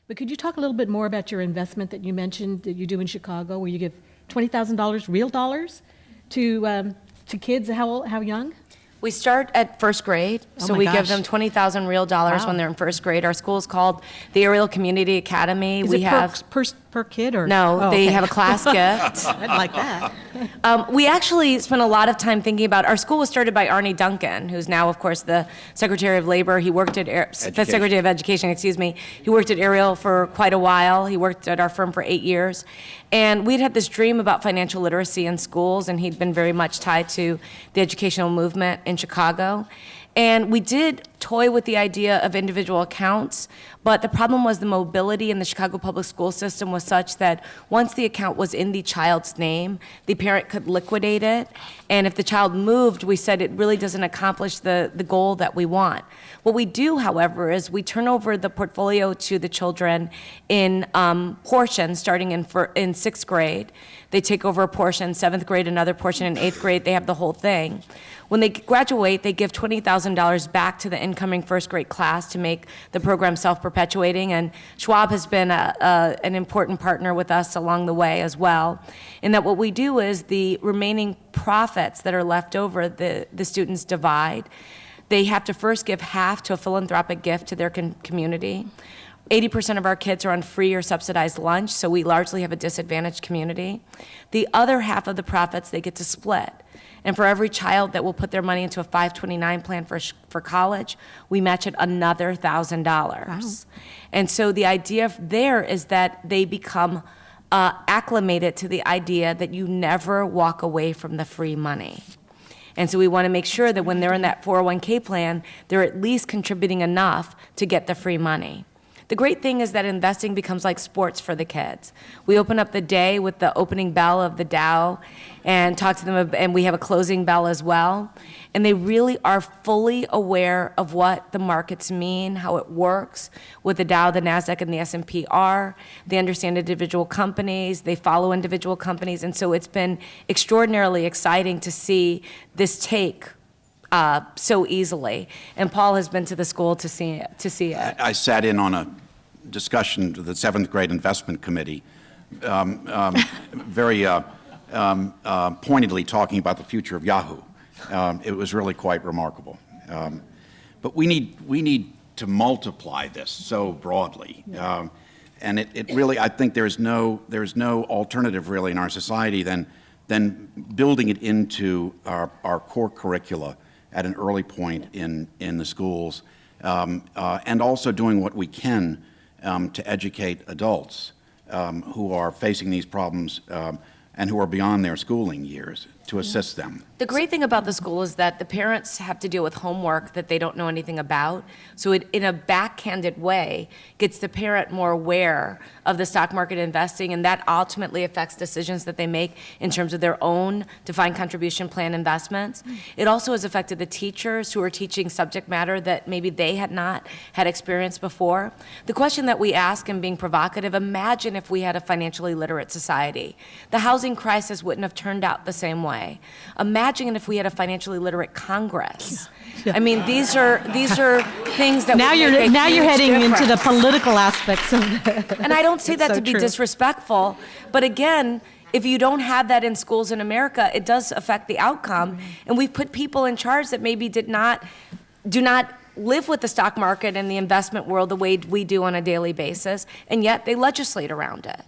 But could you talk a little bit more about your investment that you mentioned that you do in Chicago, where you give $20,000 real dollars to kids? How young? We start at first grade, so we give them $20,000 real dollars when they're in first grade. Our school is called the Ariel Community Academy. Is it per kid or? No, they have a class gift. I'd like that. We actually spent a lot of time thinking about, our school was started by Arnie Duncan, who's now, of course, the Secretary of Labor. He worked at, Secretary of Education, excuse me. He worked at Ariel for quite a while. He worked at our firm for 8 years. And we'd had this dream about financial literacy in schools, and he'd been very much tied to the educational movement in Chicago. And we did toy with the idea of individual accounts, but the problem was the mobility in the Chicago public school system was such that once the account was in the child's name, the parent could liquidate it. And if the child moved, we said it really doesn't accomplish the goal that we want. What we do, however, is we turn over the portfolio to the children in portions, starting in sixth grade. They take over a portion, seventh grade, another portion, in eighth grade, they have the whole thing. When they graduate, they give $20,000 back to the incoming first grade class to make the program self-perpetuating, and Schwab has been an important partner with us along the way as well, in that what we do is the remaining profits that are left over, the students divide. They have to first give half to a philanthropic gift to their community. 80% of our kids are on free or subsidized lunch, so we largely have a disadvantaged community. The other half of the profits they get to split. And for every child that will put their money into a 529 plan for college, we match it another $1,000. Wow. And so the idea there is that they become acclimated to the idea that you never walk away from the free money. And so we want to make sure that when they're in that 401k plan, they're at least contributing enough to get the free money. The great thing is that investing becomes like sports for the kids. We open up the day with the opening bell of the Dow and talk to them, and we have a closing bell as well. And they really are fully aware of what the markets mean, how it works, what the Dow, the NASDAQ, and the S&P are. They understand individual companies, they follow individual companies, and so it's been extraordinarily exciting to see this take so easily. And Paul has been to the school to see it. I sat in on a discussion to the 7th grade investment committee, very pointedly talking about the future of Yahoo. It was really quite remarkable. But we need to multiply this so broadly. And it really, I think there's no alternative really in our society than building it into our core curricula at an early point in the schools, and also doing what we can to educate adults who are facing these problems and who are beyond their schooling years, to assist them. The great thing about the school is that the parents have to deal with homework that they don't know anything about. So it, in a backhanded way, gets the parent more aware of the stock market investing, and that ultimately affects decisions that they make in terms of their own defined contribution plan investments. It also has affected the teachers who are teaching subject matter that maybe they had not had experience before. The question that we ask, and being provocative, imagine if we had a financially literate society. The housing crisis wouldn't have turned out the same way. Imagine if we had a financially literate Congress. Yeah. I mean, these are things that now you're heading difference. into the political aspects of it. And I don't say that so to be true. Disrespectful, but again, if you don't have that in schools in America, it does affect the outcome. And we've put people in charge that maybe do not live with the stock market and the investment world the way we do on a daily basis, and yet they legislate around it.